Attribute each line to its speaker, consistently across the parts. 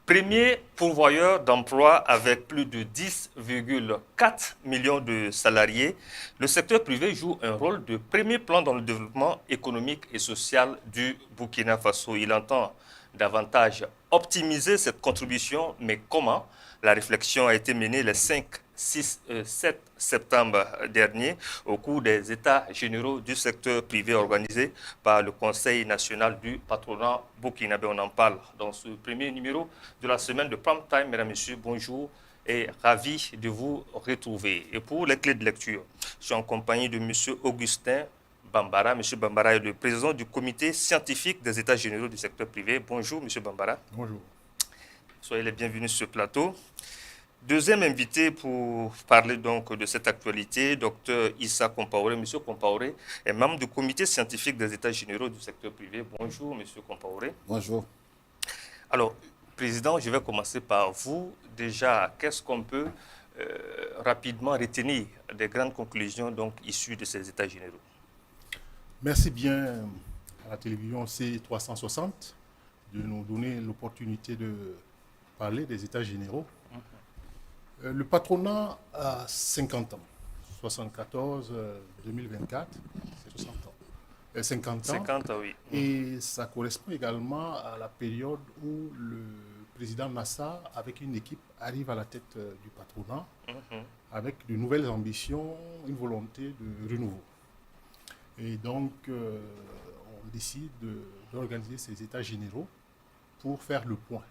Speaker 1: Premier pourvoyeur d'emplois avec plus de 10,4 millions de salariés, le secteur privé joue un rôle de premier plan dans le développement économique et social du Burkina Faso. Il entend davantage optimiser cette contribution, mais comment? La réflexion a été menée les 5, 6, 7 septembre dernier au cours des États généraux du secteur privé organisés par le Conseil national du patronat burkinabé. On en parle dans ce premier numéro de la semaine de Prime Time. Mesdames, Messieurs, bonjour et ravi de vous retrouver. Et pour les clés de lecture, je suis en compagnie de M. Augustin Bambara. M. Bambara est le président du comité scientifique des États généraux du secteur privé. Bonjour, M. Bambara.
Speaker 2: Bonjour.
Speaker 1: Soyez les bienvenus sur ce plateau. Deuxième invité pour parler donc de cette actualité, Dr Issa Compaoré. Monsieur Compaoré est membre du comité scientifique des États généraux du secteur privé. Bonjour, Monsieur Compaoré.
Speaker 2: Bonjour.
Speaker 1: Alors, Président, je vais commencer par vous. Déjà, qu'est-ce qu'on peut rapidement retenir des grandes conclusions donc issues de ces États généraux?
Speaker 2: Merci bien à la télévision C360 de nous donner l'opportunité de parler des États généraux. Le patronat a 50 ans, 74-2024, c'est 60 ans. 50 ans.
Speaker 1: 50 ans, oui.
Speaker 2: Et ça correspond également à la période où le président Massa, avec une équipe, arrive à la tête du patronat, avec de nouvelles ambitions, une volonté de renouveau. Et donc, on décide d'organiser ces États généraux pour faire le point.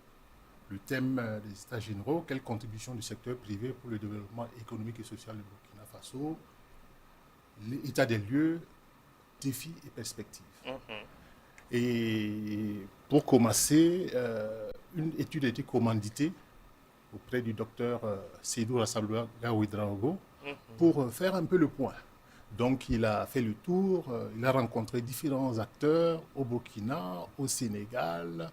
Speaker 2: Le thème des États généraux, quelle contribution du secteur privé pour le développement économique et social du Burkina Faso, l'état des lieux, défis et perspectives. Et pour commencer, une étude a été commanditée auprès du docteur Seydou Rassalouga Ouedraogo pour faire un peu le point. Donc il a fait le tour, il a rencontré différents acteurs au Burkina, au Sénégal,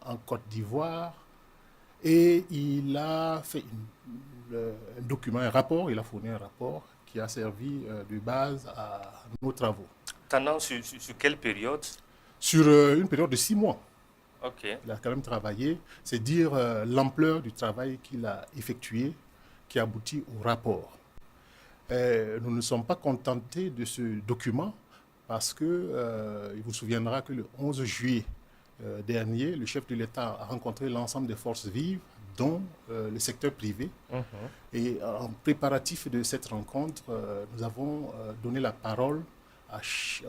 Speaker 2: en Côte d'Ivoire, et il a fait un document, un rapport, il a fourni un rapport qui a servi de base à nos travaux.
Speaker 1: Tendant sur quelle période?
Speaker 2: Sur une période de 6 mois.
Speaker 1: Ok.
Speaker 2: Il a quand même travaillé, c'est dire l'ampleur du travail qu'il a effectué qui aboutit au rapport. Nous ne sommes pas contentés de ce document parce que il vous souviendra que le 11 juillet dernier, le chef de l'État a rencontré l'ensemble des forces vives, dont le secteur privé. Et en préparatif de cette rencontre, nous avons donné la parole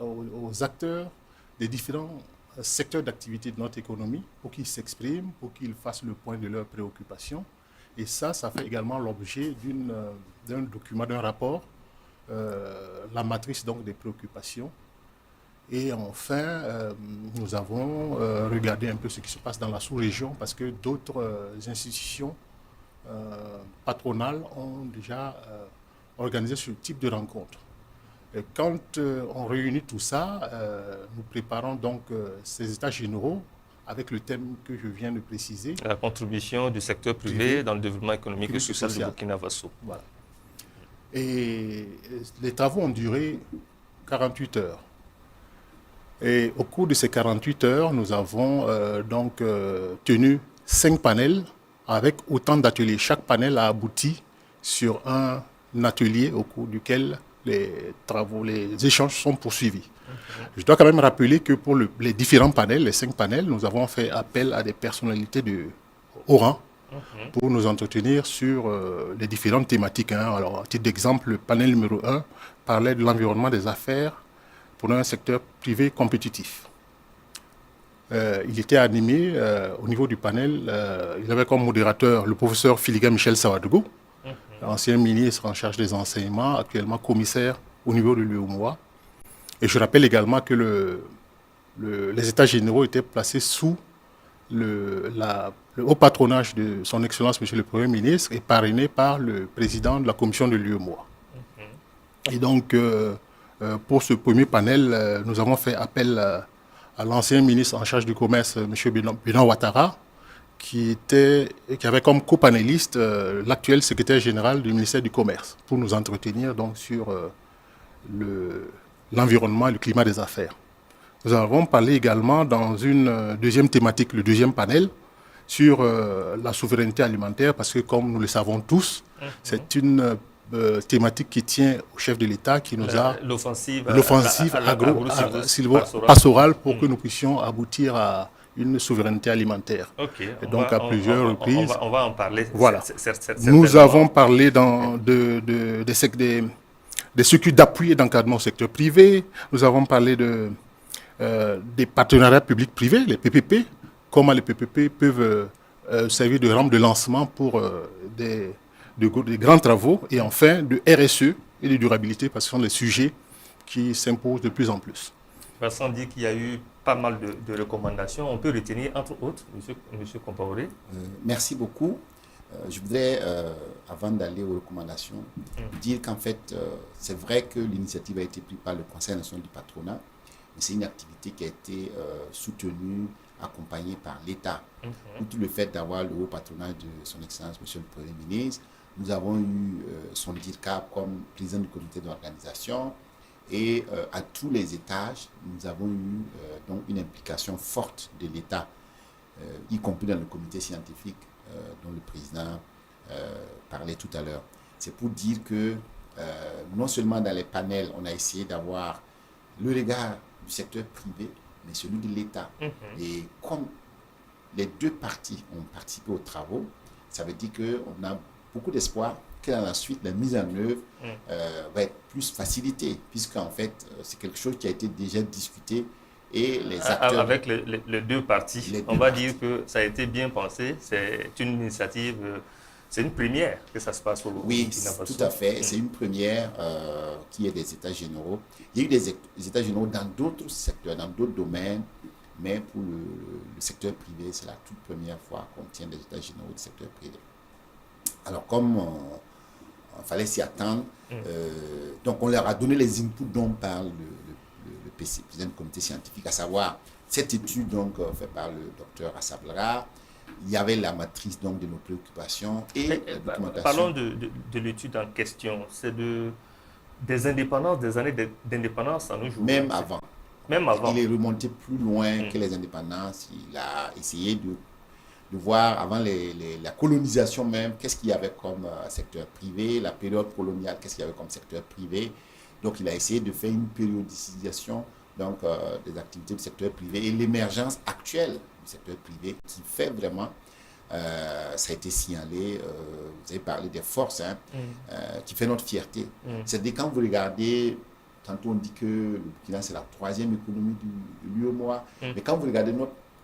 Speaker 2: aux acteurs des différents secteurs d'activité de notre économie pour qu'ils s'expriment, pour qu'ils fassent le point de leurs préoccupations. Et ça fait également l'objet d'un document, d'un rapport, la matrice donc des préoccupations. Et enfin, nous avons regardé un peu ce qui se passe dans la sous-région parce que d'autres institutions patronales ont déjà organisé ce type de rencontre. Et quand on réunit tout ça, nous préparons donc ces États généraux avec le thème que je viens de préciser.
Speaker 1: La contribution du secteur privé dans le développement économique et social du Burkina Faso.
Speaker 2: Voilà. Et les travaux ont duré 48 heures. Et au cours de ces 48 heures, nous avons tenu 5 panels avec autant d'ateliers. Chaque panel a abouti sur un atelier au cours duquel les travaux, les échanges sont poursuivis. Je dois quand même rappeler que pour les différents panels, les 5 panels, nous avons fait appel à des personnalités de haut rang pour nous entretenir sur les différentes thématiques. Alors, à titre d'exemple, le panel numéro 1 parlait de l'environnement des affaires pour un secteur privé compétitif. Il était animé au niveau du panel, il avait comme modérateur le professeur Filiga Michel Sawadougou, ancien ministre en charge des enseignements, actuellement commissaire au niveau de l'UEMOA. Et je rappelle également que les États généraux étaient placés sous le haut patronage de son Excellence, Monsieur le Premier ministre, et parrainé par le président de la commission de l'UEMOA. Et donc, pour ce premier panel, nous avons fait appel à l'ancien ministre en charge du commerce, M. Benoît Ouattara, qui avait comme copanéliste l'actuel secrétaire général du ministère du Commerce, pour nous entretenir donc sur l'environnement et le climat des affaires. Nous avons parlé également dans une deuxième thématique, le deuxième panel, sur la souveraineté alimentaire, parce que comme nous le savons tous, c'est une thématique qui tient au chef de l'État qui nous a
Speaker 1: l'offensive
Speaker 2: agro-pastorale pour que nous puissions aboutir à une souveraineté alimentaire. Et donc à plusieurs reprises,
Speaker 1: on va en parler.
Speaker 2: Voilà. Nous avons parlé des circuits d'appui et d'encadrement au secteur privé. Nous avons parlé des partenariats publics-privés, les PPP, comment les PPP peuvent servir de rampe de lancement pour des grands travaux, et enfin de RSE et de durabilité, parce que ce sont des sujets qui s'imposent de plus en plus.
Speaker 1: Vincent dit qu'il y a eu pas mal de recommandations. On peut retenir, entre autres, monsieur Compaoré.
Speaker 3: Merci beaucoup. Je voudrais, avant d'aller aux recommandations, dire qu'en fait, c'est vrai que l'initiative a été prise par le Conseil national du patronat, mais c'est une activité qui a été soutenue, accompagnée par l'État. Outre le fait d'avoir le haut patronat de son Excellence, monsieur le Premier ministre, nous avons eu son DIRCAP comme président du comité d'organisation, et à tous les étages, nous avons eu donc une implication forte de l'État, y compris dans le comité scientifique dont le président parlait tout à l'heure. C'est pour dire que non seulement dans les panels, on a essayé d'avoir le regard du secteur privé, mais celui de l'État. Et comme les deux parties ont participé aux travaux, ça veut dire qu'on a beaucoup d'espoir que dans la suite, la mise en œuvre va être plus facilitée, puisqu'en fait, c'est quelque chose qui a été déjà discuté, et les acteurs...
Speaker 1: Avec les deux parties, on va dire que ça a été bien pensé, c'est une initiative, c'est une première que ça se passe au Burkina Faso.
Speaker 3: Oui, tout à fait, c'est une première qui est des états généraux. Il y a eu des états généraux dans d'autres secteurs, dans d'autres domaines, mais pour le secteur privé, c'est la toute première fois qu'on tient des états généraux du secteur privé. Alors, comme il fallait s'y attendre, donc on leur a donné les inputs dont parle le président du comité scientifique, à savoir cette étude donc, faite par le docteur Assablara. Il y avait la matrice donc, de nos préoccupations et la documentation.
Speaker 1: Parlons de l'étude en question. C'est des indépendances, des années d'indépendance à nos jours.
Speaker 3: Même avant.
Speaker 1: Même avant.
Speaker 3: Il est remonté plus loin que les indépendances. Il a essayé de voir avant la colonisation même, qu'est-ce qu'il y avait comme secteur privé, la période coloniale, qu'est-ce qu'il y avait comme secteur privé. Donc, il a essayé de faire une périodisation donc, des activités du secteur privé et l'émergence actuelle du secteur privé qui fait vraiment, ça a été signalé, vous avez parlé des forces, qui fait notre fierté. C'est-à-dire quand vous regardez, tantôt on dit que le Burkina c'est la troisième économie de l'UEMOA, mais quand vous regardez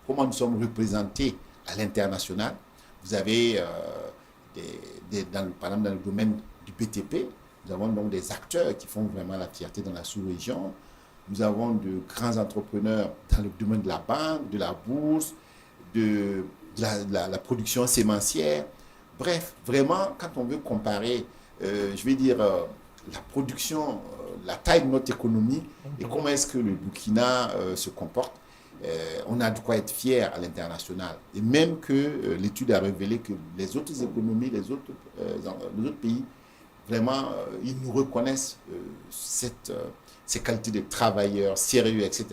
Speaker 3: comment nous sommes représentés à l'international, vous avez, par exemple, dans le domaine du BTP, nous avons donc des acteurs qui font vraiment la fierté dans la sous-région. Nous avons de grands entrepreneurs dans le domaine de la banque, de la bourse, de la production sémencière. Bref, vraiment, quand on veut comparer, je vais dire, la production, la taille de notre économie et comment est-ce que le Burkina se comporte, on a de quoi être fier à l'international. Et même que l'étude a révélé que les autres économies, les autres pays, vraiment, ils nous reconnaissent ces qualités de travailleurs sérieux, etc.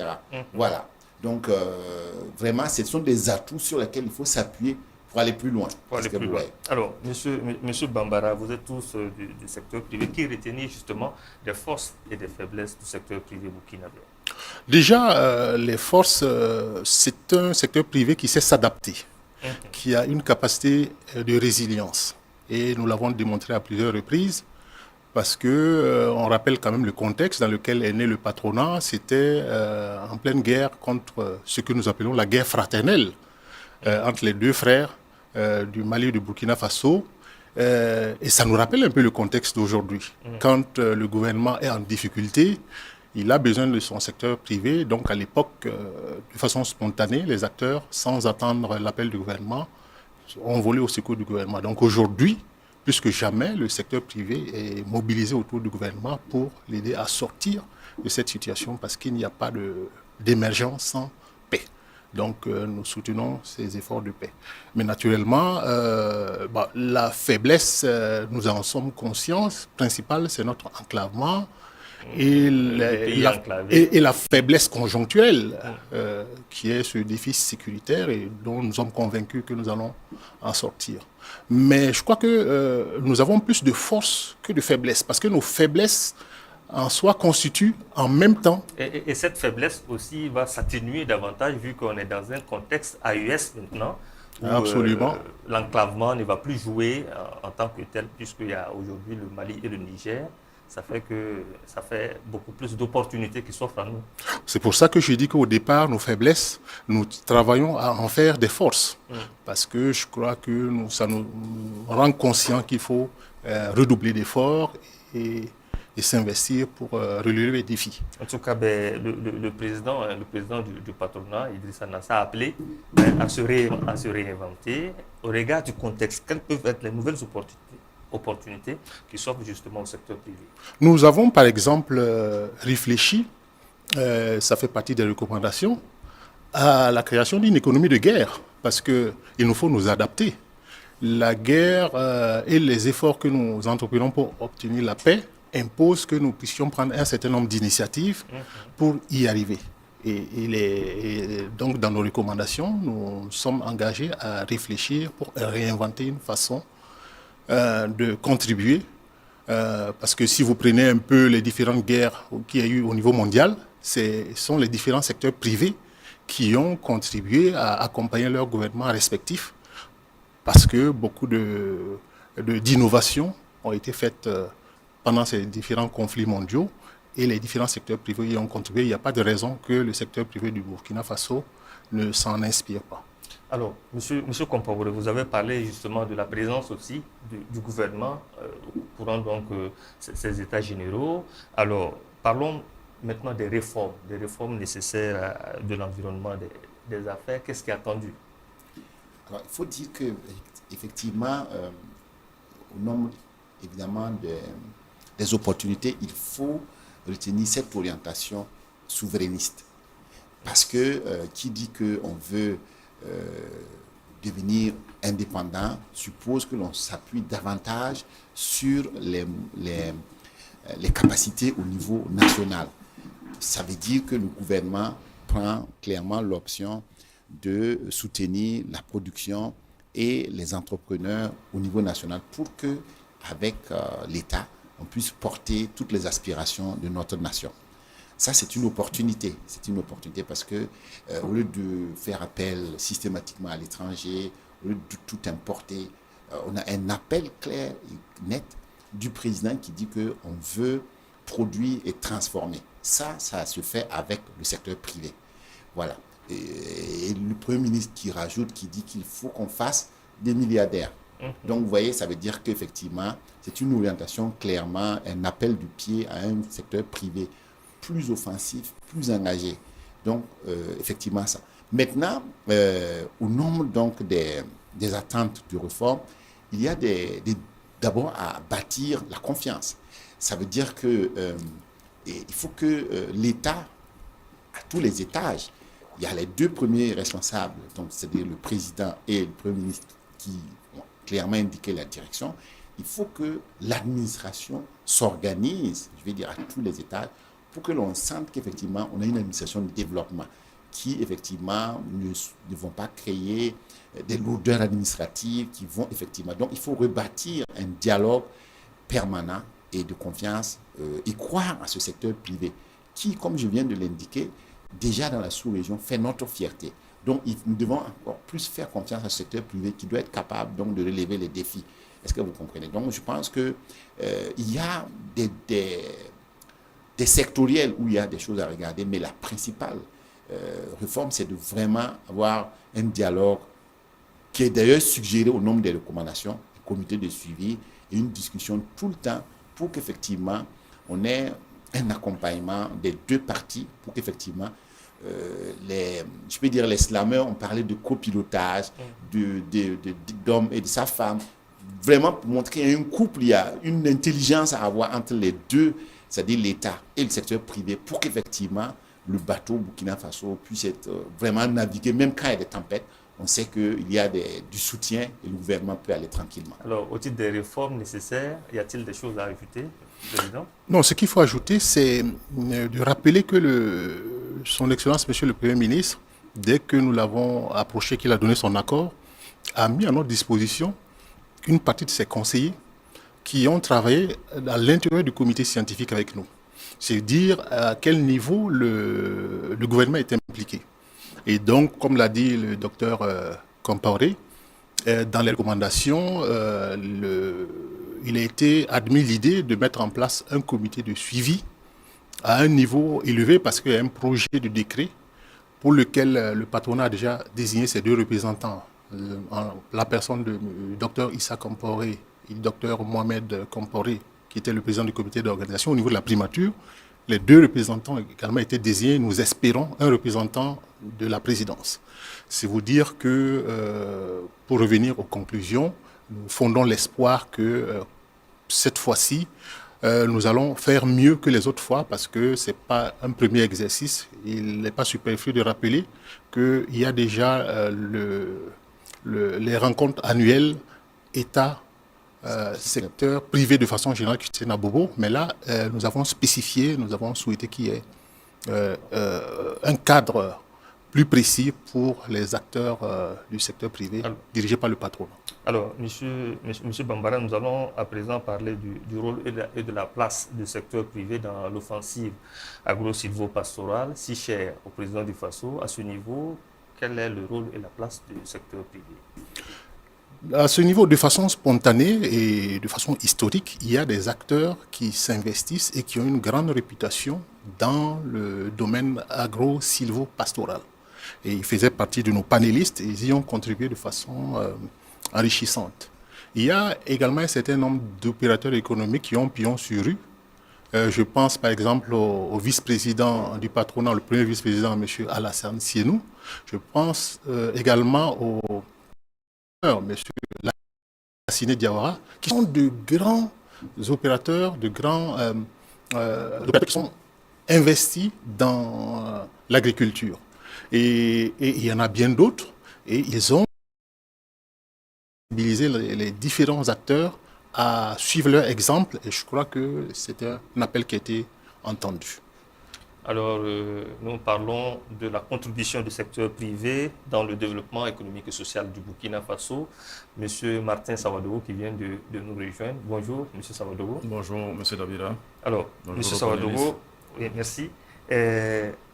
Speaker 3: Voilà. Donc, vraiment, ce sont des atouts sur lesquels il faut s'appuyer pour aller plus loin.
Speaker 1: Alors, monsieur Bambara, vous êtes tous du secteur privé. Qui retenir justement des forces et des faiblesses du secteur privé burkinabé?
Speaker 2: Déjà, les forces, c'est un secteur privé qui sait s'adapter, qui a une capacité de résilience. Et nous l'avons démontré à plusieurs reprises, parce que on rappelle quand même le contexte dans lequel est né le patronat. C'était en pleine guerre contre ce que nous appelons la guerre fraternelle entre les deux frères du Mali et du Burkina Faso. Et ça nous rappelle un peu le contexte d'aujourd'hui. Quand le gouvernement est en difficulté, il a besoin de son secteur privé. Donc à l'époque, de façon spontanée, les acteurs, sans attendre l'appel du gouvernement, ont volé au secours du gouvernement. Donc aujourd'hui, plus que jamais, le secteur privé est mobilisé autour du gouvernement pour l'aider à sortir de cette situation, parce qu'il n'y a pas d'émergence sans paix. Donc nous soutenons ces efforts de paix. Mais naturellement, la faiblesse, nous en sommes conscients, principale, c'est notre enclavement. et,
Speaker 1: le pays enclavé.
Speaker 2: et la faiblesse conjoncturelle qui est ce déficit sécuritaire et dont nous sommes convaincus que nous allons en sortir. Mais je crois que nous avons plus de force que de faiblesse parce que nos faiblesses en soi constituent en même temps.
Speaker 1: Et cette faiblesse aussi va s'atténuer davantage vu qu'on est dans un contexte AES maintenant où
Speaker 2: Absolument.
Speaker 1: L'enclavement ne va plus jouer en tant que tel puisqu'il y a aujourd'hui le Mali et le Niger. Ça fait beaucoup plus d'opportunités qui s'offrent à nous.
Speaker 2: C'est pour ça que je dis qu'au départ, nos faiblesses, nous travaillons à en faire des forces. Parce que je crois que ça nous rend conscients qu'il faut redoubler d'efforts et s'investir pour relever les défis.
Speaker 1: En tout cas, le président du patronat, Idrissa Nassa, a appelé à se réinventer. Au regard du contexte, quelles peuvent être les nouvelles opportunités qui s'offrent justement au secteur privé?
Speaker 2: Nous avons par exemple réfléchi, ça fait partie des recommandations, à la création d'une économie de guerre, parce qu'il nous faut nous adapter. La guerre et les efforts que nous entreprenons pour obtenir la paix imposent que nous puissions prendre un certain nombre d'initiatives pour y arriver. Et donc dans nos recommandations, nous sommes engagés à réfléchir pour réinventer une façon de contribuer, parce que si vous prenez un peu les différentes guerres qu'il y a eu au niveau mondial, ce sont les différents secteurs privés qui ont contribué à accompagner leurs gouvernements respectifs, parce que beaucoup d'innovations ont été faites pendant ces différents conflits mondiaux et les différents secteurs privés y ont contribué. Il n'y a pas de raison que le secteur privé du Burkina Faso ne s'en inspire pas.
Speaker 1: Alors, Monsieur Compaoré, vous avez parlé justement de la présence aussi du gouvernement courant donc ces états généraux. Alors, parlons maintenant des réformes nécessaires de l'environnement des affaires. Qu'est-ce qui est attendu?
Speaker 3: Alors, il faut dire que effectivement, au nombre évidemment des opportunités, il faut retenir cette orientation souverainiste. Parce que qui dit qu'on veut devenir indépendant suppose que l'on s'appuie davantage sur les capacités au niveau national. Ça veut dire que le gouvernement prend clairement l'option de soutenir la production et les entrepreneurs au niveau national pour que, avec l'État, on puisse porter toutes les aspirations de notre nation. Ça, c'est une opportunité. C'est une opportunité parce que, au lieu de faire appel systématiquement à l'étranger, au lieu de tout importer, on a un appel clair et net du président qui dit qu'on veut produire et transformer. Ça se fait avec le secteur privé. Voilà. Et le Premier ministre qui rajoute, qui dit qu'il faut qu'on fasse des milliardaires. Donc, vous voyez, ça veut dire qu'effectivement, c'est une orientation clairement, un appel du pied à un secteur privé plus offensif, plus engagé. Donc, effectivement, ça. Maintenant, au nombre donc des attentes de réforme, il y a d'abord à bâtir la confiance. Ça veut dire que il faut que l'État, à tous les étages, il y a les deux premiers responsables, donc c'est-à-dire le président et le Premier ministre qui ont clairement indiqué la direction. Il faut que l'administration s'organise, je vais dire à tous les étages, pour que l'on sente qu'effectivement on a une administration de développement qui effectivement ne vont pas créer des lourdeurs administratives qui vont effectivement. Donc il faut rebâtir un dialogue permanent et de confiance et croire à ce secteur privé qui, comme je viens de l'indiquer, déjà dans la sous-région fait notre fierté. Donc nous devons encore plus faire confiance à ce secteur privé qui doit être capable donc de relever les défis. Est-ce que vous comprenez? Donc je pense que il y a des sectoriels où il y a des choses à regarder, mais la principale réforme, c'est de vraiment avoir un dialogue qui est d'ailleurs suggéré au nombre des recommandations, du comité de suivi, et une discussion tout le temps pour qu'effectivement on ait un accompagnement des deux parties, pour qu'effectivement je peux dire les slameurs ont parlé de copilotage d'hommes et de sa femme, vraiment pour montrer qu'il y a un couple, il y a une intelligence à avoir entre les deux, c'est-à-dire l'État et le secteur privé, pour qu'effectivement le bateau Burkina Faso puisse être vraiment navigué, même quand il y a des tempêtes, on sait qu'il y a du soutien et le gouvernement peut aller tranquillement.
Speaker 1: Alors, au titre des réformes nécessaires, y a-t-il des choses à ajouter, Président?
Speaker 2: Non, ce qu'il faut ajouter, c'est de rappeler que son Excellence, Monsieur le Premier ministre, dès que nous l'avons approché, qu'il a donné son accord, a mis à notre disposition une partie de ses conseillers qui ont travaillé à l'intérieur du comité scientifique avec nous. C'est dire à quel niveau le gouvernement est impliqué. Et donc, comme l'a dit le docteur Compaoré, dans les recommandations, il a été admis l'idée de mettre en place un comité de suivi à un niveau élevé parce qu'il y a un projet de décret pour lequel le patronat a déjà désigné ses 2 représentants, la personne du docteur Issa Compaoré et le docteur Mohamed Compaoré, qui était le président du comité d'organisation au niveau de la primature. Les 2 représentants ont également été désignés. Nous espérons un représentant de la présidence. C'est vous dire que, pour revenir aux conclusions, nous fondons l'espoir que cette fois-ci, nous allons faire mieux que les autres fois parce que ce n'est pas un premier exercice. Il n'est pas superflu de rappeler qu'il y a déjà les rencontres annuelles État, secteur privé de façon générale qui c'est Nabobo, mais là, nous avons spécifié, nous avons souhaité qu'il y ait un cadre plus précis pour les acteurs du secteur privé dirigés par le patronat.
Speaker 1: Alors, monsieur Bambara, nous allons à présent parler du rôle et de la place du secteur privé dans l'offensive agro-silvo-pastorale, si chère au président du FASO. À ce niveau, quel est le rôle et la place du secteur privé?
Speaker 2: À ce niveau, de façon spontanée et de façon historique, il y a des acteurs qui s'investissent et qui ont une grande réputation dans le domaine agro-silvo-pastoral. Et ils faisaient partie de nos panélistes et ils y ont contribué de façon enrichissante. Il y a également un certain nombre d'opérateurs économiques qui ont pignon sur rue. Je pense par exemple au vice-président du patronat, le premier vice-président, M. Alassane Sienou. Je pense également au M. Lassine Diawara, qui sont de grands opérateurs, opérateurs qui sont investis dans l'agriculture. Et il y en a bien d'autres, et ils ont mobilisé les différents acteurs à suivre leur exemple, et je crois que c'était un appel qui a été entendu.
Speaker 1: Alors, nous parlons de la contribution du secteur privé dans le développement économique et social du Burkina Faso. Monsieur Martin Savadogo qui vient de nous rejoindre. Bonjour, Monsieur Savadogo.
Speaker 4: Bonjour, Monsieur Davira.
Speaker 1: Alors, Monsieur Savadogo, oui, merci.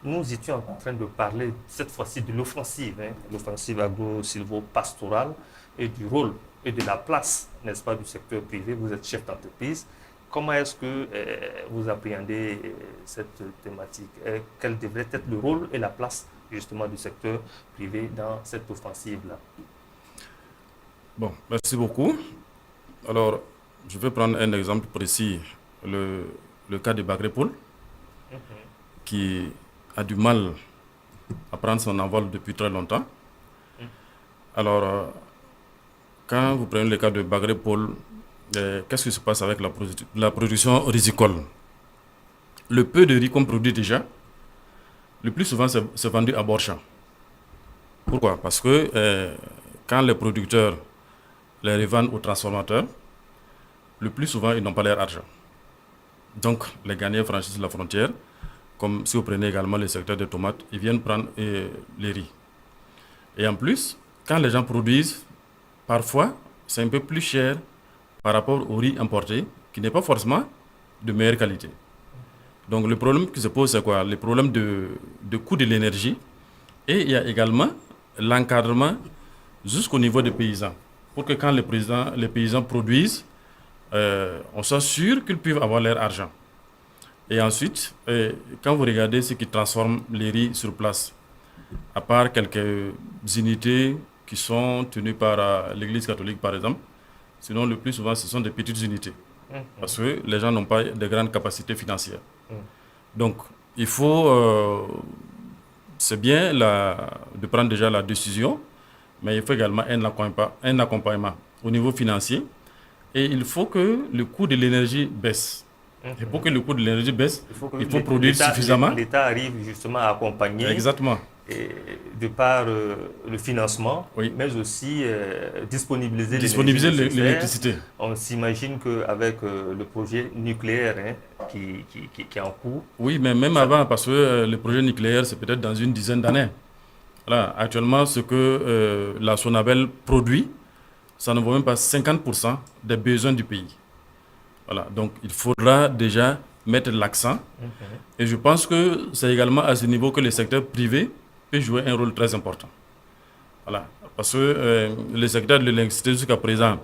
Speaker 1: Nous étions en train de parler cette fois-ci de l'offensive, l'offensive agro-silvo-pastorale et du rôle et de la place, n'est-ce pas, du secteur privé. Vous êtes chef d'entreprise. Comment est-ce que vous appréhendez cette thématique? Quel devrait être le rôle et la place justement du secteur privé dans cette offensive-là?
Speaker 4: Bon, merci beaucoup. Alors, je vais prendre un exemple précis, le cas de Bagrepoul, qui a du mal à prendre son envol depuis très longtemps. Alors, quand vous prenez le cas de Bagrepoul, qu'est-ce qui se passe avec la production rizicole? Le peu de riz qu'on produit déjà, le plus souvent c'est vendu à bord champ. Pourquoi? Parce que quand les producteurs les revendent aux transformateurs, le plus souvent ils n'ont pas leur argent. Donc les gagnants franchissent la frontière, comme si vous prenez également le secteur des tomates, ils viennent prendre les riz. Et en plus, quand les gens produisent, parfois c'est un peu plus cher par rapport au riz importé, qui n'est pas forcément de meilleure qualité. Donc le problème qui se pose, c'est quoi? Le problème de coût de l'énergie. Et il y a également l'encadrement jusqu'au niveau des paysans. Pour que quand les paysans produisent, on soit sûr qu'ils puissent avoir leur argent. Et ensuite, quand vous regardez ceux qui transforment les riz sur place, à part quelques unités qui sont tenues par l'Église catholique, par exemple, sinon, le plus souvent, ce sont des petites unités. Parce que les gens n'ont pas de grandes capacités financières. Donc, il faut... c'est bien de prendre déjà la décision, mais il faut également un accompagnement au niveau financier. Et il faut que le coût de l'énergie baisse. Et pour que le coût de l'énergie baisse, il faut produire suffisamment.
Speaker 1: L'État arrive justement à accompagner.
Speaker 4: Exactement.
Speaker 1: de par le financement,
Speaker 4: Oui.
Speaker 1: mais aussi disponibiliser
Speaker 4: Disponibiliser
Speaker 1: l'énergie
Speaker 4: l'électricité.
Speaker 1: nécessaire. On s'imagine qu'avec le projet nucléaire qui est en cours.
Speaker 4: Oui, mais même avant, parce que le projet nucléaire, c'est peut-être dans une dizaine d'années. Voilà, actuellement, ce que la Sonabel produit, ça ne vaut même pas 50% des besoins du pays. Voilà, donc il faudra déjà mettre l'accent. Et je pense que c'est également à ce niveau que le secteur privé peut jouer un rôle très important. Voilà, parce que le secteur de l'électricité jusqu'à présent,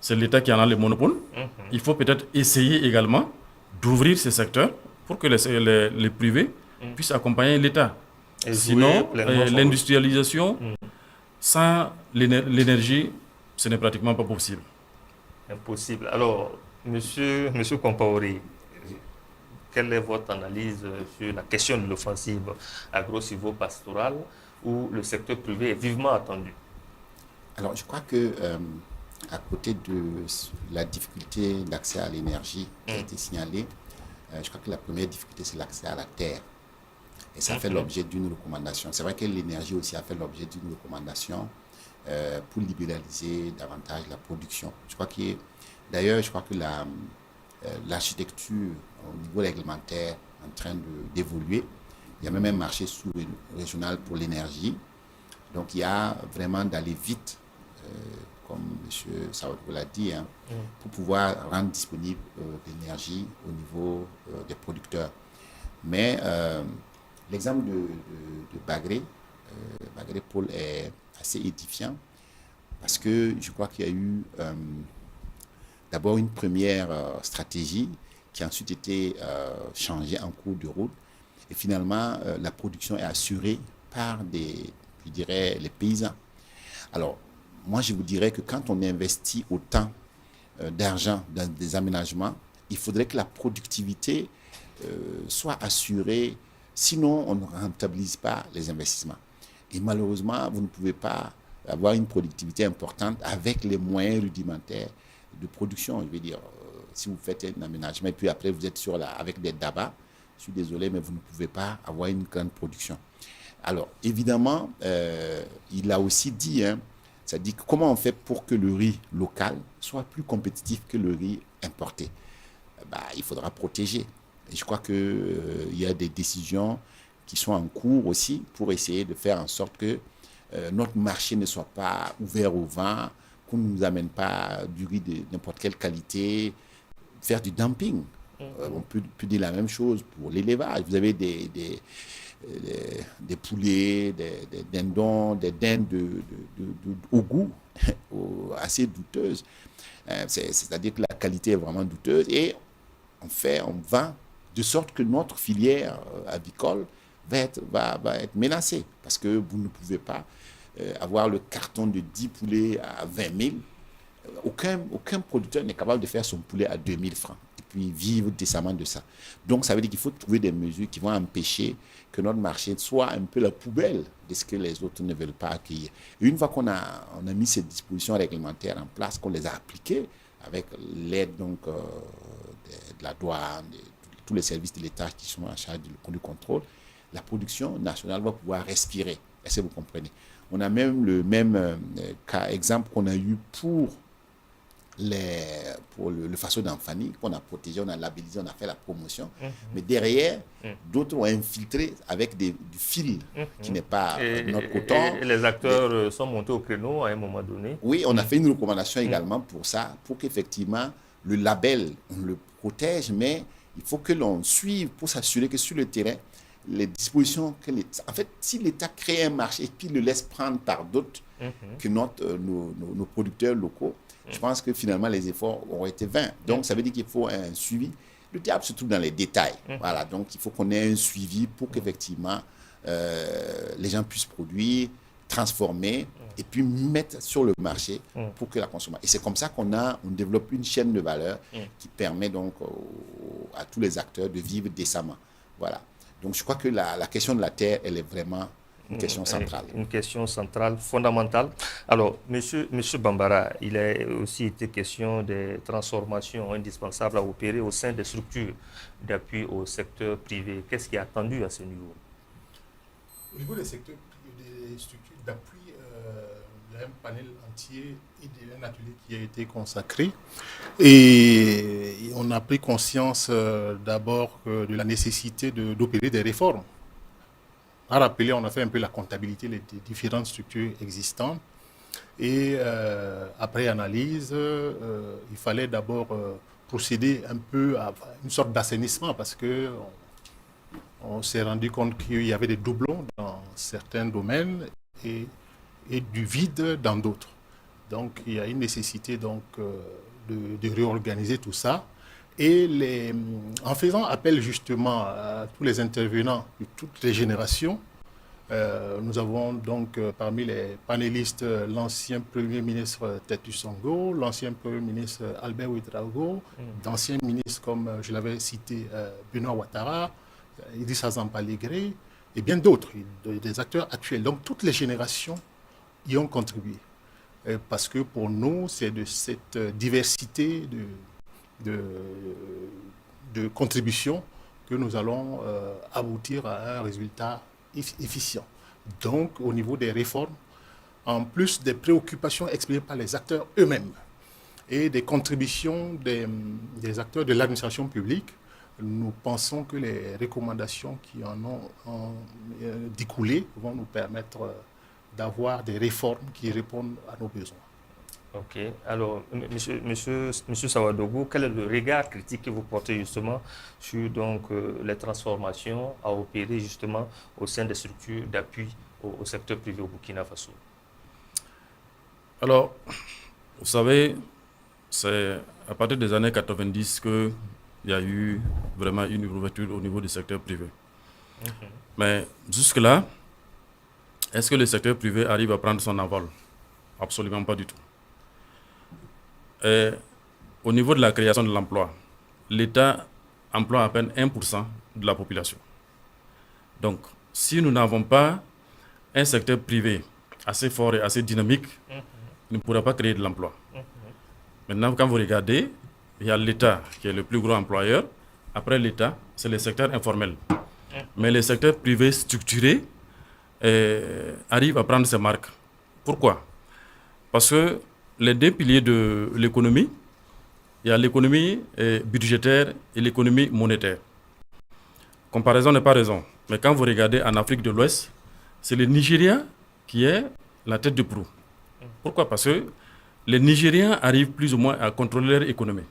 Speaker 4: c'est l'État qui en a le monopole. Il faut peut-être essayer également d'ouvrir ce secteur pour que les privés puissent accompagner l'État.
Speaker 1: Et
Speaker 4: Sinon,
Speaker 1: jouer pleinement son
Speaker 4: l'industrialisation, sans l'énergie, ce n'est pratiquement pas possible.
Speaker 1: impossible. Alors, monsieur Compaoré, quelle est votre analyse sur la question de l'offensive agro-silvo-pastorale où le secteur privé est vivement attendu?
Speaker 3: Alors, je crois que à côté de la difficulté d'accès à l'énergie qui a été signalée, je crois que la première difficulté, c'est l'accès à la terre. Et ça fait l'objet d'une recommandation. C'est vrai que l'énergie aussi a fait l'objet d'une recommandation pour libéraliser davantage la production. D'ailleurs, je crois que l'architecture au niveau réglementaire est en train d'évoluer. Il y a même un marché sous-régional pour l'énergie. Donc, il y a vraiment d'aller vite, comme M. Saoudou l'a dit, pour pouvoir rendre disponible l'énergie au niveau des producteurs. Mais l'exemple de Bagré Paul est assez édifiant parce que je crois qu'il y a eu d'abord une première stratégie qui a ensuite été changée en cours de route. Et finalement, la production est assurée par les paysans. Alors, moi, je vous dirais que quand on investit autant d'argent dans des aménagements, il faudrait que la productivité soit assurée, sinon on ne rentabilise pas les investissements. Et malheureusement, vous ne pouvez pas avoir une productivité importante avec les moyens rudimentaires de production. Je veux dire, si vous faites un aménagement et puis après vous êtes avec des dabas, je suis désolé, mais vous ne pouvez pas avoir une grande production. Alors, évidemment, il a aussi dit, c'est-à-dire comment on fait pour que le riz local soit plus compétitif que le riz importé. Il faudra protéger. Et je crois qu'il y a des décisions qui sont en cours aussi pour essayer de faire en sorte que notre marché ne soit pas ouvert au vent, qu'on ne nous amène pas du riz de n'importe quelle qualité, faire du dumping. On peut dire la même chose pour l'élevage. Vous avez des poulets, des dindons, des dindes au goût assez douteuses. C'est-à-dire que la qualité est vraiment douteuse et on vend de sorte que notre filière avicole va être menacée parce que vous ne pouvez pas avoir le carton de 10 poulets à 20 000. Aucun producteur n'est capable de faire son poulet à 2 000 francs et puis vivre décemment de ça. Donc, ça veut dire qu'il faut trouver des mesures qui vont empêcher que notre marché soit un peu la poubelle de ce que les autres ne veulent pas accueillir. Et une fois qu'on a mis ces dispositions réglementaires en place, qu'on les a appliquées avec l'aide donc de la douane, de tous les services de l'État qui sont en charge du contrôle, la production nationale va pouvoir respirer. Est-ce que vous comprenez? On a même le même exemple qu'on a eu pour le faso d'Anfani, qu'on a protégé, on a labellisé, on a fait la promotion. Mais derrière, d'autres ont infiltré avec du fil qui n'est pas notre coton.
Speaker 1: Et les acteurs sont montés au créneau à un moment donné.
Speaker 3: Oui, on a fait une recommandation également pour ça, pour qu'effectivement, le label, on le protège, mais il faut que l'on suive pour s'assurer que sur le terrain, les dispositions que l'État... En fait, si l'État crée un marché et puis le laisse prendre par d'autres que nos producteurs locaux, je pense que finalement, les efforts auront été vains. Donc, ça veut dire qu'il faut un suivi. Le diable se trouve dans les détails. Voilà, donc il faut qu'on ait un suivi pour qu'effectivement, les gens puissent produire, transformer et puis mettre sur le marché pour que la consommation... Et c'est comme ça qu'on développe une chaîne de valeur qui permet donc à tous les acteurs de vivre décemment. Voilà. Donc, je crois que la question de la terre, elle est vraiment une question centrale.
Speaker 1: Une question centrale, fondamentale. Alors, monsieur Bambara, il a aussi été question des transformations indispensables à opérer au sein des structures d'appui au secteur privé. Qu'est-ce qui est attendu à ce niveau?
Speaker 2: Au niveau des secteurs, des structures d'appui, il y a un panel entier et un atelier qui a été consacré. Et on a pris conscience d'abord de la nécessité d'opérer des réformes. À rappeler, on a fait un peu la comptabilité des différentes structures existantes. Et après analyse, il fallait d'abord procéder un peu à une sorte d'assainissement parce que on s'est rendu compte qu'il y avait des doublons dans certains domaines et du vide dans d'autres. Donc il y a une nécessité donc, de réorganiser tout ça. Et en faisant appel justement à tous les intervenants de toutes les générations, nous avons donc parmi les panélistes l'ancien Premier ministre Tetu Songo, l'ancien Premier ministre Albert Ouedraogo, d'anciens ministres comme je l'avais cité Benoît Ouattara, Idrissa Zampaligré et bien d'autres, des acteurs actuels. Donc toutes les générations y ont contribué. Parce que pour nous, c'est de cette diversité de contributions que nous allons aboutir à un résultat efficient. Donc, au niveau des réformes, en plus des préoccupations exprimées par les acteurs eux-mêmes et des contributions des acteurs de l'administration publique, nous pensons que les recommandations qui en ont découlé vont nous permettre d'avoir des réformes qui répondent à nos besoins.
Speaker 1: Ok. Alors, monsieur Sawadogo, quel est le regard critique que vous portez justement sur donc, les transformations à opérer justement au sein des structures d'appui au secteur privé au Burkina Faso?
Speaker 4: Alors, vous savez, c'est à partir des années 90 qu'il y a eu vraiment une ouverture au niveau du secteur privé. Mais jusque-là, est-ce que le secteur privé arrive à prendre son envol? Absolument pas du tout. Et au niveau de la création de l'emploi, l'État emploie à peine 1% de la population. Donc, si nous n'avons pas un secteur privé assez fort et assez dynamique, il ne pourra pas créer de l'emploi. Maintenant, quand vous regardez, il y a l'État qui est le plus gros employeur. Après l'État, c'est le secteur informel. Mais le secteur privé structuré arrive à prendre ses marques. Pourquoi? Parce que les deux piliers de l'économie, il y a l'économie budgétaire et l'économie monétaire. Comparaison n'est pas raison. Mais quand vous regardez en Afrique de l'Ouest, c'est le Nigeria qui est la tête de proue. Pourquoi? Parce que les Nigériens arrivent plus ou moins à contrôler leur économie.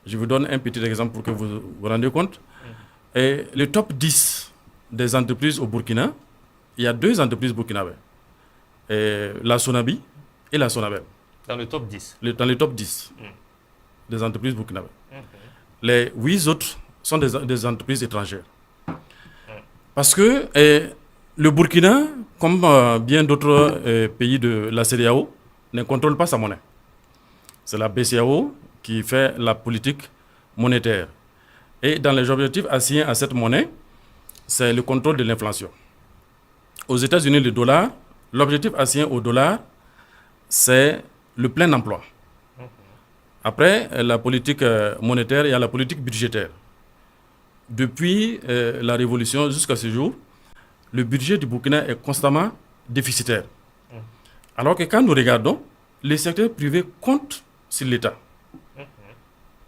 Speaker 4: Je vous donne un petit exemple pour que vous vous rendiez compte. Et le top 10 des entreprises au Burkina, il y a deux entreprises burkinabées. La Sonabi et la Sonabel.
Speaker 1: Dans le top 10?
Speaker 4: Dans le top 10 des entreprises burkinabées. Les 8 autres sont des entreprises étrangères. Parce que le Burkina, comme bien d'autres pays de la CEDEAO, ne contrôle pas sa monnaie. C'est la BCEAO qui fait la politique monétaire. Et dans les objectifs assignés à cette monnaie, c'est le contrôle de l'inflation. Aux États-Unis, le dollar, l'objectif assigné au dollar, c'est le plein emploi. Après la politique monétaire, il y a la politique budgétaire. Depuis la révolution jusqu'à ce jour, le budget du Burkina est constamment déficitaire. Alors que quand nous regardons, les secteurs privés comptent sur l'État.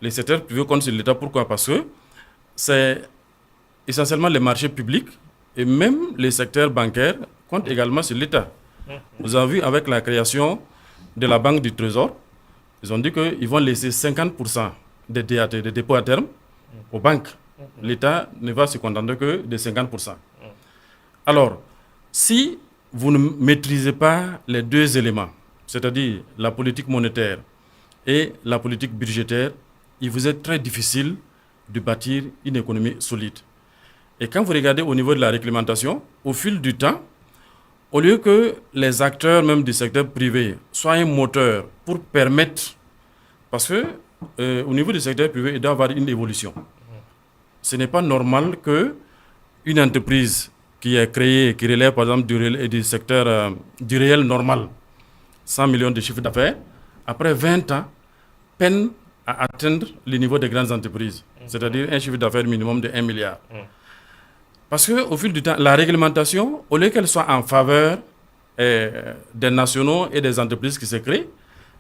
Speaker 4: Les secteurs privés comptent sur l'État. Pourquoi? Parce que c'est essentiellement les marchés publics et même les secteurs bancaires comptent également sur l'État. Vous avez vu avec la création de la Banque du Trésor, ils ont dit qu'ils vont laisser 50% des DAT, des dépôts à terme, aux banques. L'État ne va se contenter que de 50%. Alors, si vous ne maîtrisez pas les deux éléments, c'est-à-dire la politique monétaire et la politique budgétaire, il vous est très difficile de bâtir une économie solide. Et quand vous regardez au niveau de la réglementation, au fil du temps, au lieu que les acteurs même du secteur privé soient un moteur pour permettre, parce que au niveau du secteur privé, il doit y avoir une évolution. Ce n'est pas normal qu'une entreprise qui est créée, qui relève par exemple du secteur du réel normal, 100 millions de chiffre d'affaires, après 20 ans, peine à atteindre le niveau des grandes entreprises, c'est-à-dire un chiffre d'affaires minimum de 1 milliard. Parce qu'au fil du temps, la réglementation, au lieu qu'elle soit en faveur des nationaux et des entreprises qui se créent,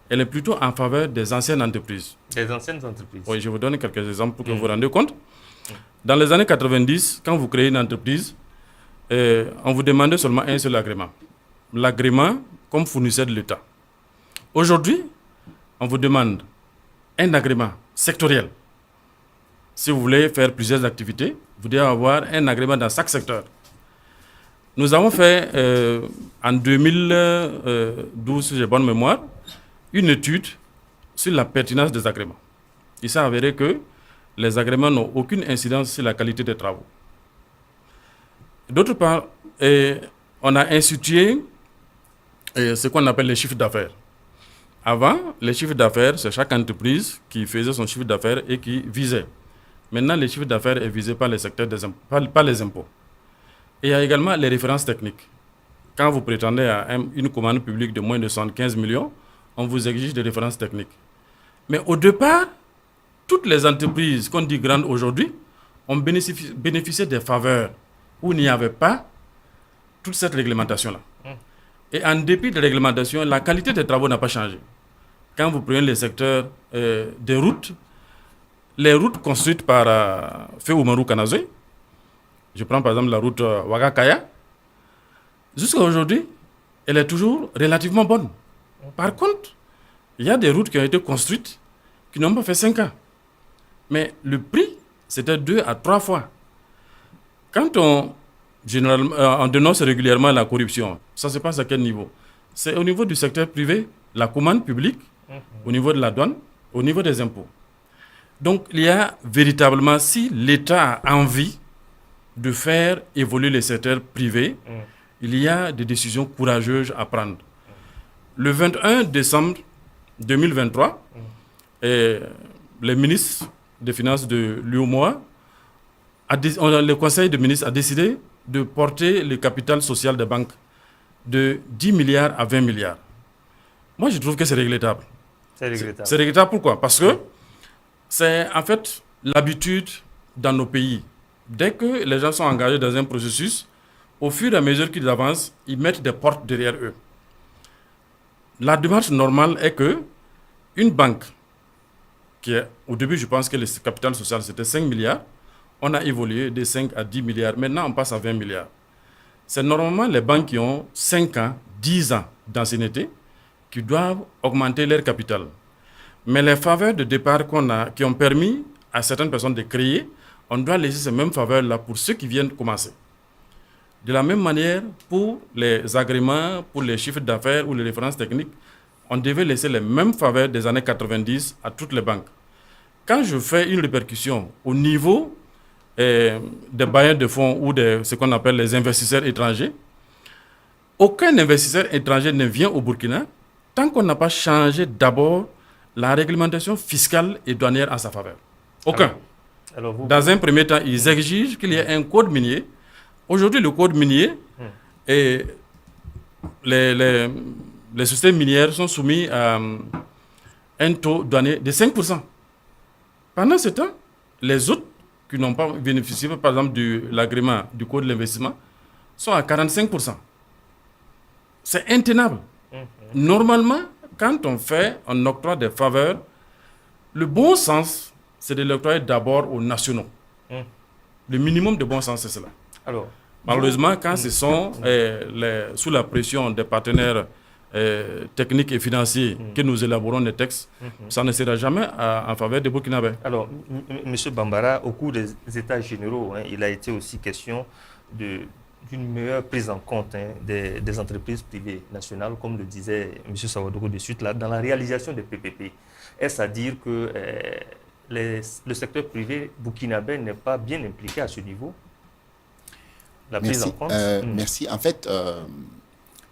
Speaker 4: elle est plutôt en faveur des anciennes entreprises.
Speaker 1: Des anciennes entreprises.
Speaker 4: Oui, je vous donne quelques exemples pour que vous vous rendiez compte. Dans les années 90, quand vous créez une entreprise, on vous demandait seulement un seul agrément. L'agrément comme fournisseur de l'État. Aujourd'hui, on vous demande un agrément sectoriel. Si vous voulez faire plusieurs activités, vous devez avoir un agrément dans chaque secteur. Nous avons fait, en 2012, si j'ai bonne mémoire, une étude sur la pertinence des agréments. Il s'est avéré que les agréments n'ont aucune incidence sur la qualité des travaux. D'autre part, on a institué ce qu'on appelle les chiffres d'affaires. Avant, les chiffres d'affaires, c'est chaque entreprise qui faisait son chiffre d'affaires et qui visait. Maintenant, les chiffres d'affaires est visé par les secteurs des impôts, par les impôts. Et il y a également les références techniques. Quand vous prétendez à une commande publique de moins de 75 millions, on vous exige des références techniques. Mais au départ, toutes les entreprises qu'on dit grandes aujourd'hui ont bénéficié des faveurs où il n'y avait pas toute cette réglementation-là. Et en dépit de la réglementation, la qualité des travaux n'a pas changé. Quand vous prenez les secteurs des routes, les routes construites par Feu Oumarou Kanazé, je prends par exemple la route Ouaga-Kaya, jusqu'à aujourd'hui, elle est toujours relativement bonne. Par contre, il y a des routes qui ont été construites qui n'ont pas fait 5 ans. Mais le prix, c'était 2 à 3 fois. Quand on dénonce régulièrement la corruption, ça se passe à quel niveau? C'est au niveau du secteur privé, la commande publique, au niveau de la douane, au niveau des impôts. Donc, il y a véritablement, si l'État a envie de faire évoluer les secteurs privés, il y a des décisions courageuses à prendre. Le 21 décembre 2023, le ministre des Finances de l'UOMOA, le Conseil des ministres a décidé de porter le capital social des banques de 10 milliards à 20 milliards. Moi, je trouve que c'est regrettable.
Speaker 1: C'est regrettable.
Speaker 4: C'est regrettable pourquoi? Parce que c'est en fait l'habitude dans nos pays. Dès que les gens sont engagés dans un processus, au fur et à mesure qu'ils avancent, ils mettent des portes derrière eux. La démarche normale est que une banque, au début, je pense que le capital social, c'était 5 milliards, on a évolué de 5 à 10 milliards, maintenant on passe à 20 milliards. C'est normalement les banques qui ont 5 ans, 10 ans d'ancienneté qui doivent augmenter leur capital. Mais les faveurs de départ qui ont permis à certaines personnes de créer, on doit laisser ces mêmes faveurs-là pour ceux qui viennent commencer. De la même manière, pour les agréments, pour les chiffres d'affaires ou les références techniques, on devait laisser les mêmes faveurs des années 90 à toutes les banques. Quand je fais une répercussion au niveau des bailleurs de fonds ou de ce qu'on appelle les investisseurs étrangers, aucun investisseur étranger ne vient au Burkina tant qu'on n'a pas changé d'abord la réglementation fiscale et douanière en sa faveur. Aucun. Dans un premier temps, ils exigent qu'il y ait un code minier. Aujourd'hui, le code minier et les sociétés minières sont soumis à un taux douanier de 5%. Pendant ce temps, les autres qui n'ont pas bénéficié, par exemple, de l'agrément du code de l'investissement, sont à 45%. C'est intenable. Normalement, quand on octroie des faveurs, le bon sens, c'est de l'octroyer d'abord aux nationaux. Le minimum de bon sens, c'est cela.
Speaker 1: Alors,
Speaker 4: malheureusement, quand ce sont sous la pression des partenaires techniques et financiers que nous élaborons les textes, ça ne sera jamais en faveur des Burkinabés.
Speaker 1: Alors, M. Bambara, au cours des États généraux, il a été aussi question d'une meilleure prise en compte des entreprises privées nationales, comme le disait M. Sawadogo de suite, là, dans la réalisation des PPP. Est-ce à dire que le secteur privé burkinabé n'est pas bien impliqué à ce niveau? La prise en compte.
Speaker 3: Merci. En fait,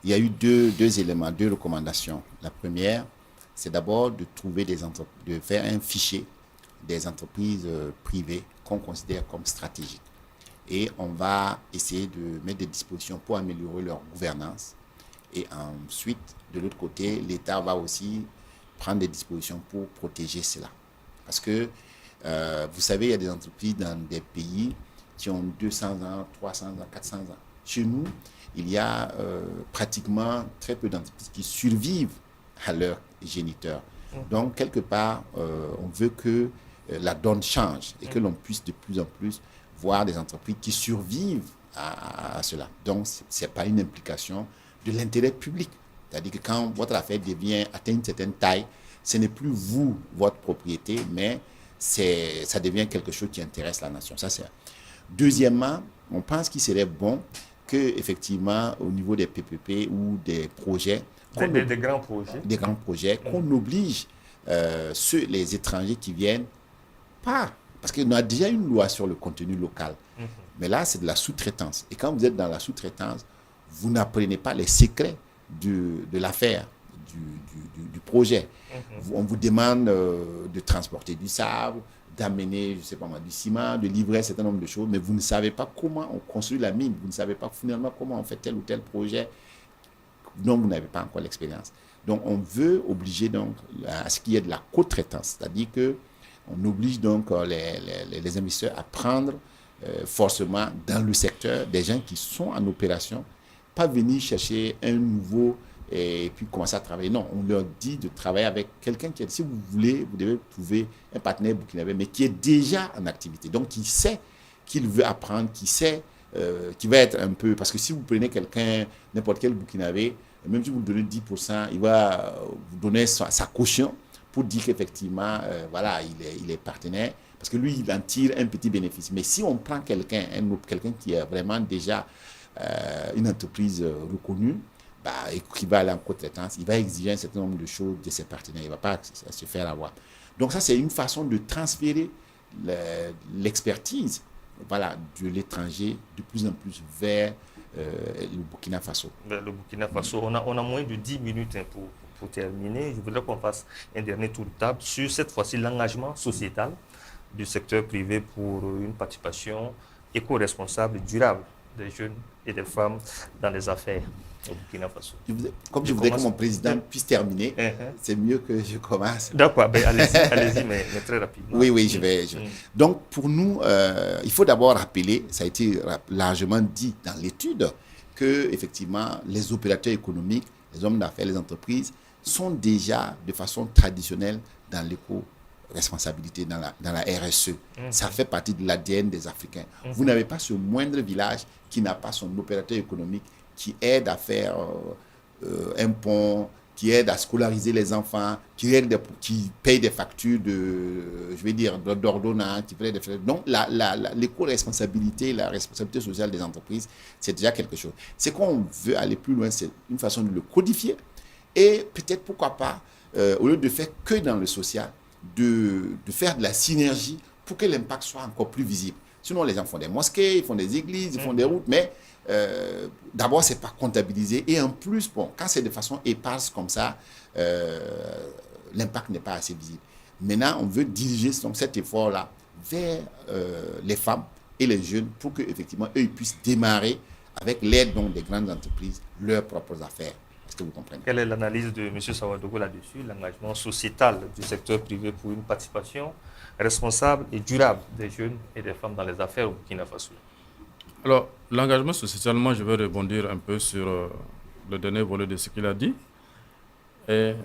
Speaker 3: il y a eu deux éléments, 2 recommandations. La première, c'est d'abord de faire un fichier des entreprises privées qu'on considère comme stratégiques. Et on va essayer de mettre des dispositions pour améliorer leur gouvernance. Et ensuite, de l'autre côté, l'État va aussi prendre des dispositions pour protéger cela. Parce que, vous savez, il y a des entreprises dans des pays qui ont 200 ans, 300 ans, 400 ans. Chez nous, il y a pratiquement très peu d'entreprises qui survivent à leurs géniteurs. Donc, quelque part, on veut que la donne change et que l'on puisse de plus en plus voir des entreprises qui survivent à cela. Donc, ce n'est pas une implication de l'intérêt public. C'est-à-dire que quand votre affaire atteint une certaine taille, ce n'est plus vous, votre propriété, mais ça devient quelque chose qui intéresse la nation. Ça, c'est un. Deuxièmement, on pense qu'il serait bon que, effectivement, au niveau des PPP ou des projets, des grands projets, qu'on oblige les étrangers qui viennent, parce qu'on a déjà une loi sur le contenu local. Mais là, c'est de la sous-traitance. Et quand vous êtes dans la sous-traitance, vous n'apprenez pas les secrets de l'affaire, du projet. On vous demande de transporter du sable, d'amener, je sais pas moi, du ciment, de livrer un certain nombre de choses, mais vous ne savez pas comment on construit la mine, vous ne savez pas finalement comment on fait tel ou tel projet dont vous n'avez pas encore l'expérience. Donc, on veut obliger donc à ce qu'il y ait de la co-traitance, c'est-à-dire qu'on oblige donc les investisseurs à prendre forcément dans le secteur des gens qui sont en opération, pas venir chercher un nouveau et puis commencer à travailler. Non, on leur dit de travailler avec quelqu'un qui, si vous voulez, vous devez trouver un partenaire burkinabé, mais qui est déjà en activité. Donc, qui sait qu'il veut apprendre, qui sait, qui va être un peu... Parce que si vous prenez quelqu'un, n'importe quel burkinabé, même si vous lui donnez 10%, il va vous donner sa caution pour dire qu'effectivement, voilà, il est partenaire. Parce que lui, il en tire un petit bénéfice. Mais si on prend quelqu'un qui est vraiment déjà une entreprise reconnue, et qui va aller en co-traitance, il va exiger un certain nombre de choses de ses partenaires. Il ne va pas se faire avoir. Donc ça, c'est une façon de transférer l'expertise, voilà, de l'étranger de plus en plus vers le Burkina Faso.
Speaker 1: Vers le Burkina Faso. On a moins de 10 minutes pour terminer. Je voudrais qu'on fasse un dernier tour de table sur cette fois-ci l'engagement sociétal du secteur privé pour une participation éco-responsable, durable des jeunes et des femmes dans les affaires au Burkina Faso.
Speaker 3: Comme je voudrais que mon président puisse terminer, c'est mieux que je commence.
Speaker 1: D'accord, allez-y, mais très rapidement.
Speaker 3: Oui, je vais. Donc, pour nous, il faut d'abord rappeler, ça a été largement dit dans l'étude, que effectivement, les opérateurs économiques, les hommes d'affaires, les entreprises, sont déjà de façon traditionnelle dans l'éco-responsabilité, dans la RSE. Ça fait partie de l'ADN des Africains. Vous n'avez pas ce moindre village qui n'a pas son opérateur économique qui aide à faire un pont, qui aide à scolariser les enfants, qui paye des factures d'ordonnance, qui paye des factures. Donc, l'éco-responsabilité, la responsabilité sociale des entreprises, c'est déjà quelque chose. C'est qu'on veut aller plus loin, c'est une façon de le codifier et peut-être, pourquoi pas, au lieu de faire que dans le social, de faire de la synergie pour que l'impact soit encore plus visible. Sinon, les gens font des mosquées, ils font des églises, ils font des routes, mais d'abord, ce n'est pas comptabilisé. Et en plus, bon, quand c'est de façon éparse comme ça, l'impact n'est pas assez visible. Maintenant, on veut diriger donc, cet effort-là vers les femmes et les jeunes pour qu'effectivement, eux, ils puissent démarrer avec l'aide donc, des grandes entreprises leurs propres affaires. Est-ce que vous comprenez?
Speaker 1: Quelle est l'analyse de M. Sawadogo là-dessus, l'engagement sociétal du secteur privé pour une participation responsable et durable des jeunes et des femmes dans les affaires au Burkina Faso?
Speaker 4: Alors, l'engagement sociétal, moi, je vais rebondir un peu sur le dernier volet de ce qu'il a dit. Et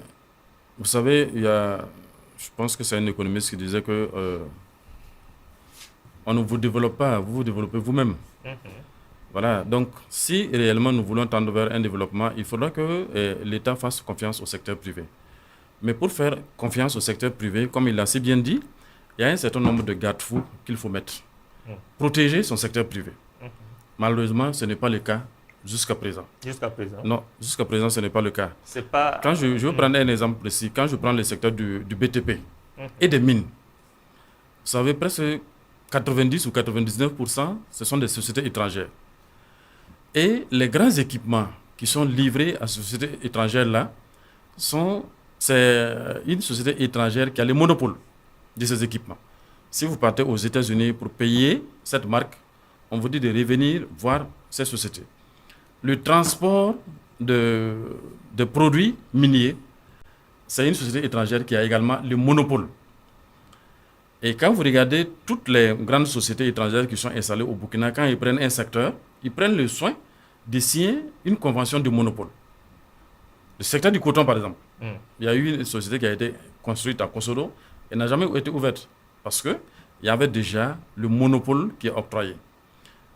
Speaker 4: vous savez, je pense que c'est un économiste qui disait que on ne vous développe pas, vous vous développez vous-même. Voilà, donc si réellement nous voulons tendre vers un développement, il faudra que l'État fasse confiance au secteur privé. Mais pour faire confiance au secteur privé, comme il l'a si bien dit, il y a un certain nombre de garde-fous qu'il faut mettre. Protéger son secteur privé. Malheureusement, ce n'est pas le cas jusqu'à présent.
Speaker 1: Jusqu'à présent?
Speaker 4: Non, jusqu'à présent, ce n'est pas le cas.
Speaker 1: C'est pas...
Speaker 4: Quand je vais prendre un exemple précis. Quand je prends le secteur du BTP et des mines, vous savez, presque 90 ou 99%, ce sont des sociétés étrangères. Et les grands équipements qui sont livrés à ces sociétés étrangères-là, c'est une société étrangère qui a le monopole de ces équipements. Si vous partez aux États-Unis pour payer cette marque, on vous dit de revenir voir ces sociétés. Le transport de produits miniers, c'est une société étrangère qui a également le monopole. Et quand vous regardez toutes les grandes sociétés étrangères qui sont installées au Burkina, quand ils prennent un secteur, ils prennent le soin de signer une convention de monopole. Le secteur du coton, par exemple. Il y a eu une société qui a été construite à Kosodo et n'a jamais été ouverte parce qu'il y avait déjà le monopole qui est octroyé.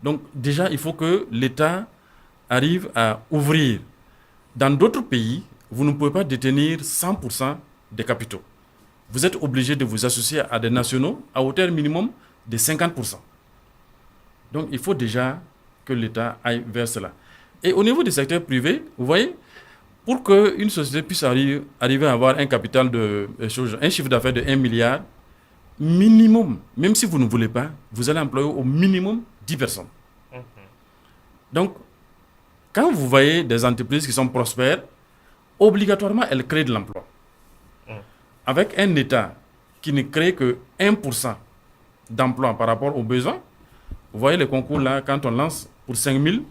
Speaker 4: Donc déjà, il faut que l'État arrive à ouvrir. Dans d'autres pays, vous ne pouvez pas détenir 100% des capitaux. Vous êtes obligé de vous associer à des nationaux à hauteur minimum de 50%. Donc il faut déjà que l'État aille vers cela. Et au niveau du secteur privé, vous voyez, pour qu'une société puisse arriver à avoir un capital un chiffre d'affaires de 1 milliard, minimum, même si vous ne voulez pas, vous allez employer au minimum 10 personnes. Donc, quand vous voyez des entreprises qui sont prospères, obligatoirement, elles créent de l'emploi. Avec un État qui ne crée que 1% d'emploi par rapport aux besoins, vous voyez les concours là, quand on lance pour 5000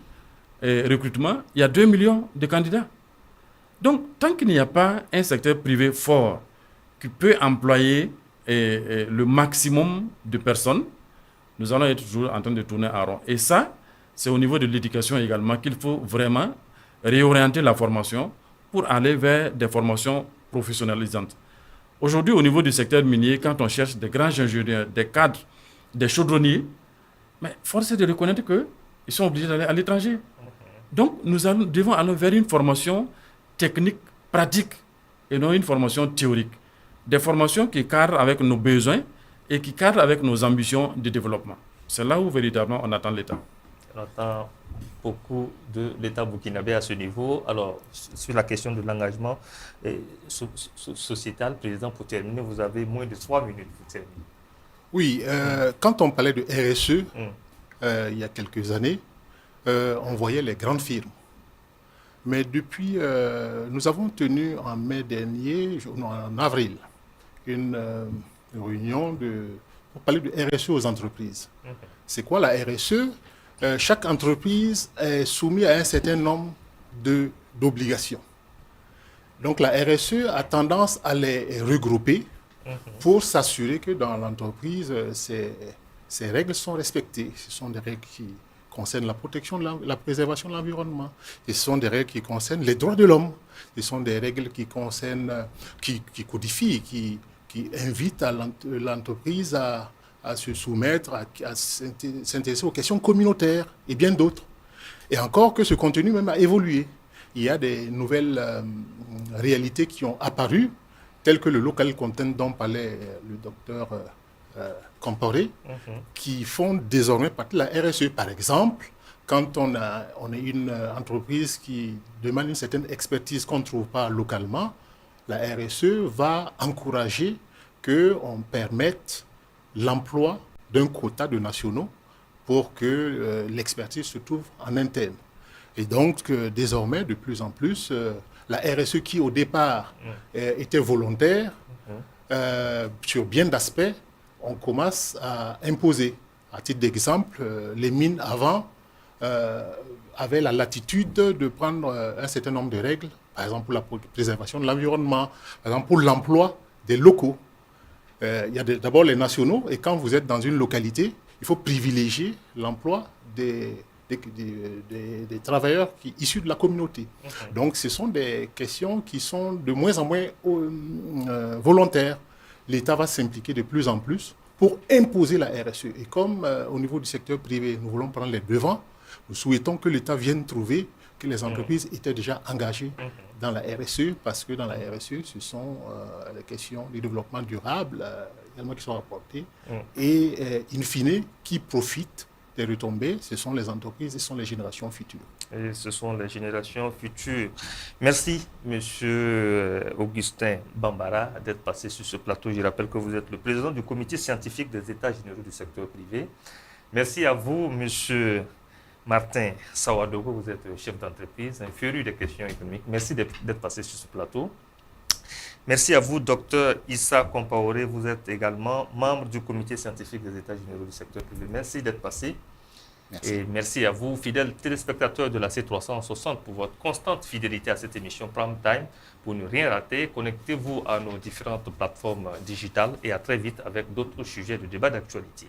Speaker 4: recrutements, il y a 2 millions de candidats. Donc, tant qu'il n'y a pas un secteur privé fort qui peut employer le maximum de personnes, nous allons être toujours en train de tourner en rond. Et ça, c'est au niveau de l'éducation également qu'il faut vraiment réorienter la formation pour aller vers des formations professionnalisantes. Aujourd'hui, au niveau du secteur minier, quand on cherche des grands ingénieurs, des cadres, des chaudronniers, mais force est de reconnaître qu'ils sont obligés d'aller à l'étranger. Donc, nous devons aller vers une formation technique, pratique, et non une formation théorique. Des formations qui cadrent avec nos besoins et qui cadrent avec nos ambitions de développement. C'est là où véritablement on attend l'État.
Speaker 1: On attend beaucoup de l'État burkinabé à ce niveau. Alors, sur la question de l'engagement sociétal, Président, pour terminer, vous avez moins de 3 minutes pour terminer.
Speaker 2: Oui, quand on parlait de RSE, il y a quelques années, on voyait les grandes firmes. Mais depuis, nous avons tenu en mai dernier, en avril, une réunion pour parler de RSE aux entreprises. C'est quoi la RSE? Chaque entreprise est soumise à un certain nombre d'obligations. Donc la RSE a tendance à les regrouper pour s'assurer que dans l'entreprise, ces règles sont respectées. Ce sont des règles qui concernent la protection, la préservation de l'environnement. Ce sont des règles qui concernent les droits de l'homme. Ce sont des règles qui concernent, qui codifient, qui invitent l'entreprise à se soumettre, à s'intéresser aux questions communautaires et bien d'autres. Et encore que ce contenu même a évolué. Il y a des nouvelles réalités qui ont apparu, telles que le local content dont parlait le docteur Comporé, qui font désormais partie de la RSE. Par exemple, quand on a une entreprise qui demande une certaine expertise qu'on ne trouve pas localement, la RSE va encourager qu'on permette l'emploi d'un quota de nationaux pour que l'expertise se trouve en interne. Et donc, désormais, de plus en plus, la RSE qui, au départ, était volontaire, sur bien d'aspects, on commence à imposer. À titre d'exemple, les mines avant avaient la latitude de prendre un certain nombre de règles, par exemple pour la préservation de l'environnement, par exemple pour l'emploi des locaux. Il y a d'abord les nationaux, et quand vous êtes dans une localité, il faut privilégier l'emploi des travailleurs issus de la communauté. Donc ce sont des questions qui sont de moins en moins volontaires. L'État va s'impliquer de plus en plus pour imposer la RSE. Et comme au niveau du secteur privé, nous voulons prendre les devants, nous souhaitons que l'État vienne trouver que les entreprises étaient déjà engagées dans la RSE, parce que dans la RSE, ce sont les questions du développement durable également qui sont rapportées. Et in fine, qui profitent des retombées, ce sont les entreprises et ce sont les générations futures.
Speaker 1: Et ce sont les générations futures. Merci, Monsieur Augustin Bambara, d'être passé sur ce plateau. Je rappelle que vous êtes le président du comité scientifique des États généraux du secteur privé. Merci à vous, Monsieur Martin Sawadogo, vous êtes chef d'entreprise, un féru des questions économiques. Merci d'être passé sur ce plateau. Merci à vous, Dr Issa Compaoré, vous êtes également membre du comité scientifique des États généraux du secteur privé. Merci d'être passé.
Speaker 3: Merci.
Speaker 1: Et merci à vous, fidèles téléspectateurs de la C360, pour votre constante fidélité à cette émission Prime Time. Pour ne rien rater, connectez-vous à nos différentes plateformes digitales et à très vite avec d'autres sujets de débat d'actualité.